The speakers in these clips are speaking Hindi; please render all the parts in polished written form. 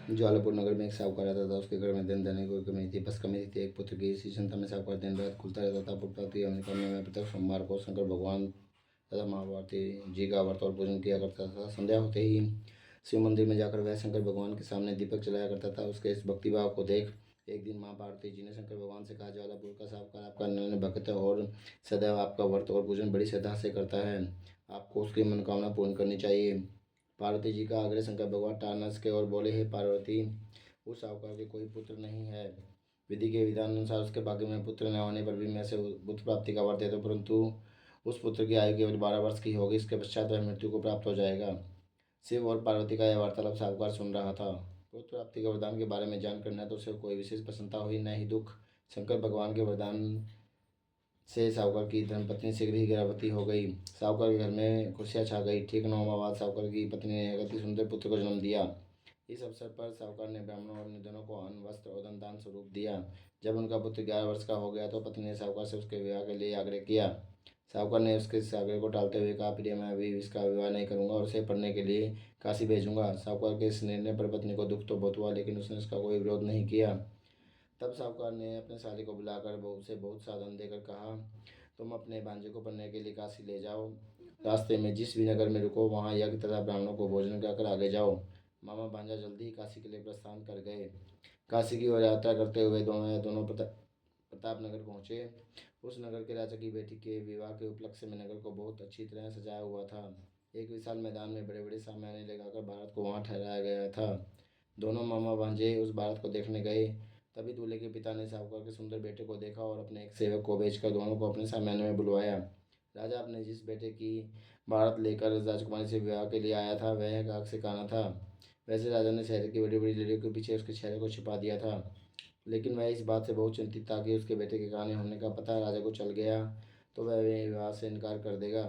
ज्वालापुर नगर में एक साहूकार रहता था। उसके घर में दिन धनी कोई कमी थी, बस कमी थी एक पुत्र की। इसी चिंता में साहूकार दिन रात खुलता रहता था। फुटपाथी अमेरिका में प्रत्येक सोमवार को शंकर भगवान तथा महाभारती जी का व्रत और पूजन किया करता था। संध्या होते ही शिव मंदिर में जाकर वह शंकर भगवान के सामने दीपक जलाया करता था। उसके इस भक्तिभाव को देख एक दिन माँ पार्वती जी ने शंकर भगवान से कहा, ज्वालापुर का साहूकार आपका निर्णय भक्त है और सदैव आपका व्रत और पूजन बड़ी श्रद्धा से करता है। आपको उसकी मनोकामना पूर्ण करनी चाहिए। पार्वती जी का आग्रह शंकर भगवान टाल न सके और बोले, हे पार्वती, उस साहूकार के कोई पुत्र नहीं है। विधि के विधान अनुसार उसके भाग्य में पुत्र न होने पर भी मैं से पुत्र प्राप्ति का वर देता हूँ, परंतु उस पुत्र की आयु केवल 12 वर्ष की होगी। इसके पश्चात वह मृत्यु को प्राप्त हो जाएगा। शिव और पार्वती का यह वार्तालाप साहूकार सुन रहा था। पुत्र प्राप्ति के वरदान के बारे में जानकर न तो उसे कोई विशेष प्रसन्नता हुई, न ही दुख। शंकर भगवान के वरदान से साहूकार की धर्मपत्नी शीघ्र ही गर्भवती हो गई। साहूकार के घर में खुशियाँ छा गई। ठीक 9 माह बाद साहूकार की पत्नी ने एक अति सुंदर पुत्र को जन्म दिया। इस अवसर पर साहूकार ने ब्राह्मणों और निर्धनों को अन्न, वस्त्र और धन दान स्वरूप दिया। जब उनका पुत्र 11 वर्ष का हो गया तो पत्नी ने साहूकार से उसके विवाह के लिए आग्रह किया। साहूकार ने उसके इस आग्रह को टालते हुए कहा, प्रिय, मैं अभी इसका विवाह नहीं करूंगा और उसे पढ़ने के लिए काशी भेजूंगा। साहूकार के इस निर्णय पर पत्नी को दुख तो बहुत हुआ, लेकिन उसने उसका कोई विरोध नहीं किया। तब साहूकार ने अपने साली को बुलाकर उसे बहुत साधन देकर कहा, तुम अपने भांजे को पढ़ने के लिए काशी ले जाओ। रास्ते में जिस भी नगर में रुको वहाँ यज्ञ तथा ब्राह्मणों को भोजन कराकर आगे जाओ। मामा भांजा जल्दी ही काशी के लिए प्रस्थान कर गए। काशी की ओर यात्रा करते हुए दोनों प्रतापनगर पहुँचे। उस नगर के राजा की बेटी के विवाह के उपलक्ष्य में नगर को बहुत अच्छी तरह सजाया हुआ था। एक विशाल मैदान में बड़े बड़े सामाने लगाकर भारत को वहाँ ठहराया गया था। दोनों मामा भांजे उस भारत को देखने गए। तभी दूल्हे के पिता ने साहूकार के सुंदर बेटे को देखा और अपने एक सेवक को भेजकर दोनों को अपने सामने में बुलवाया। राजा अपने जिस बेटे की भारत लेकर राजकुमारी से विवाह के लिए आया था वह काक से काना था। वैसे राजा ने शहर की बड़ी बड़ी लड़ियों के पीछे उसके चेहरे को छिपा दिया था, लेकिन वह इस बात से बहुत चिंतित था कि उसके बेटे के काने होने का पता राजा को चल गया तो वह विवाह से इनकार कर देगा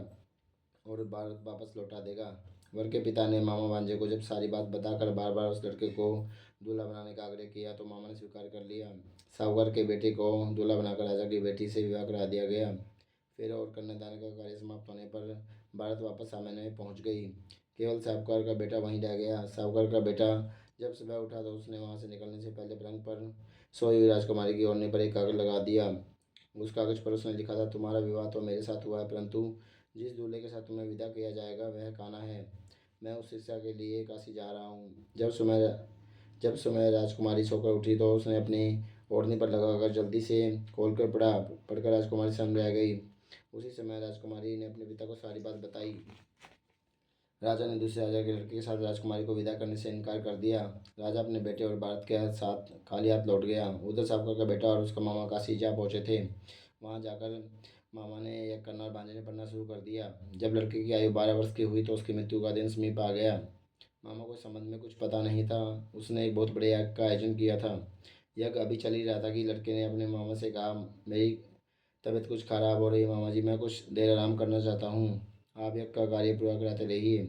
और भारत वापस लौटा देगा। वर के पिता ने मामा भांजे को जब सारी बात बताकर बार बार उस लड़के को दूल्हा बनाने का आग्रह किया तो मामा ने स्वीकार कर लिया। साहूकार के बेटे को दूल्हा बनाकर राजा की बेटी से विवाह करा दिया गया। फिर और कन्यादान का कार्य समाप्त होने पर भारत वापस सामान्य में पहुंच गई। केवल साहूकार का बेटा वहीं रह गया। साहूकार का बेटा जब सुबह उठा तो उसने वहां से निकलने से पहले पलंग पर सोई हुई राजकुमारी की ओढ़ने पर एक कागज लगा दिया। उस कागज पर उसने लिखा था, तुम्हारा विवाह तो मेरे साथ हुआ है, परंतु जिस दूल्हे के साथ तुम्हें विदा किया जाएगा वह काना है। मैं उस शिक्षा के लिए काशी जा रहा हूँ। जब सुबह राजकुमारी सोकर उठी तो उसने अपनी ओढ़नी पर लगाकर जल्दी से खोलकर पढ़ा। पढ़कर राजकुमारी समझ रह गई। उसी समय राजकुमारी ने अपने पिता को सारी बात बताई। राजा ने दूसरे राजा के लड़के के साथ राजकुमारी को विदा करने से इनकार कर दिया। राजा अपने बेटे और भारत के साथ खाली हाथ लौट गया। उधर साहूकार का बेटा और उसका मामा काशी जा पहुंचे थे। वहां जाकर मामा ने यज्ञ करना और भांजे ने पढ़ना शुरू कर दिया। जब लड़के की आयु 12 वर्ष की हुई तो उसकी मृत्यु का दिन समीप आ गया। मामा को इस संबंध में कुछ पता नहीं था। उसने एक बहुत बड़े यज्ञ का आयोजन किया था। यज्ञ अभी चल ही रहा था कि लड़के ने अपने मामा से कहा, मेरी तबीयत कुछ खराब हो रही है मामा जी, मैं कुछ देर आराम करना चाहता हूँ, आप यज्ञ का कार्य पूरा कराते रहिए।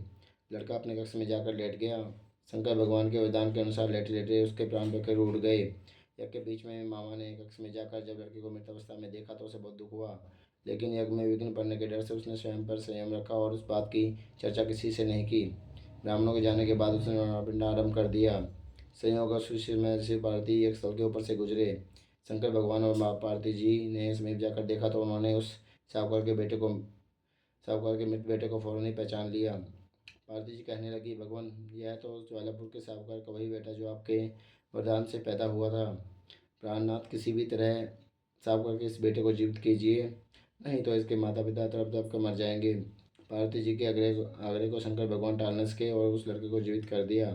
लड़का अपने कक्ष में जाकर लेट गया। शंकर भगवान के वरदान के अनुसार लेटे लेटे उसके प्राण पखेरु उड़ गए। यज्ञ के बीच में मामा ने कक्ष में जाकर जब लड़के को मृत अवस्था में देखा तो उसे बहुत दुख हुआ, लेकिन यज्ञ में विघ्न पड़ने के डर से उसने स्वयं पर संयम रखा और उस बात की चर्चा किसी से नहीं की। ब्राह्मणों के जाने के बाद उसने पिंड आरंभ कर दिया। संयोग और सुशील में ऋषि पार्वती एक स्थल के ऊपर से गुजरे। शंकर भगवान और माँ पार्वती जी ने समीप जाकर देखा तो उन्होंने उस साहूकार के बेटे को साहूकार के मृत बेटे को फौरन ही पहचान लिया। पार्वती जी कहने लगी, भगवान, यह तो ज्वालापुर के साहूकार का वही बेटा जो आपके वरदान से पैदा हुआ था। प्राणनाथ, किसी भी तरह साहूकार के इस बेटे को जीवित कीजिए, नहीं तो इसके माता पिता तड़प तड़प कर मर जाएंगे। पार्वती जी के आग्रह को शंकर भगवान टाल न सके और उस लड़के को जीवित कर दिया।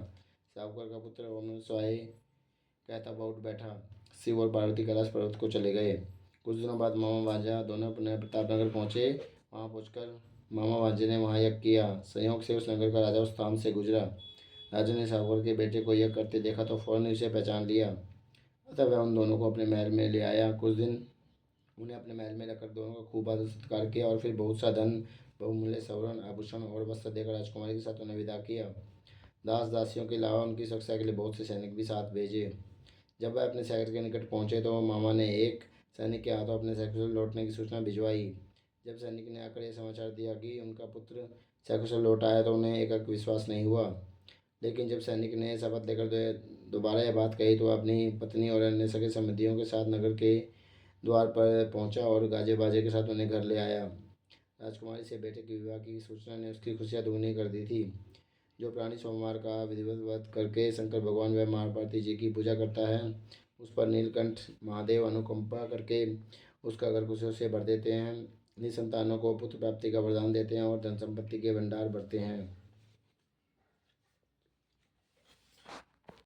साहूकार का पुत्र ओम नमः शिवाय कहता हुआ उठ बैठा। शिव और पार्वती कैलाश पर्वत को चले गए। कुछ दिनों बाद मामा भांजा दोनों अपने प्रतापनगर पहुंचे। वहां पहुंचकर मामा भांजे ने वहां यज्ञ किया। संयोग से उस नगर का राजा उस स्थान से गुजरा। राजा ने साहूकार के बेटे को यज्ञ करते देखा तो फौरन ही उसे पहचान लिया। अतः वह उन दोनों को अपने महल में ले आया। कुछ दिन उन्हें अपने महल में रखकर दोनों का खूब आदर सत्कार किया और फिर बहुत सा धन, बहुमूल्य स्वर्ण आभूषण और वस्त्र देकर राजकुमारी के साथ उन्हें विदा किया। दास दासियों के अलावा उनकी सुरक्षा के लिए बहुत से सैनिक भी साथ भेजे। जब वह अपने शहर के निकट पहुंचे तो मामा ने एक सैनिक के हाथों अपने सकुशल लौटने की सूचना भिजवाई। जब सैनिक ने आकर यह समाचार दिया कि उनका पुत्र सकुशल लौट आया तो उन्हें एक विश्वास नहीं हुआ। लेकिन जब सैनिक ने शपथ लेकर दोबारा यह बात कही तो वह अपनी पत्नी और अन्य सगे संबंधियों के साथ नगर के द्वार पर पहुंचा और गाजे बाजे के साथ उन्हें घर ले आया। राजकुमारी से बेटे के विवाह की सूचना ने उसकी खुशियां दुगनी कर दी थी। जो प्राणी सोमवार का विधिवत व्रत करके शंकर भगवान व माँ पार्वती जी की पूजा करता है, उस पर नीलकंठ महादेव अनुकंपा करके उसका घर खुशियों से भर देते हैं। निसंतानों को पुत्र प्राप्ति का वरदान देते हैं और धन संपत्ति के भंडार भरते हैं।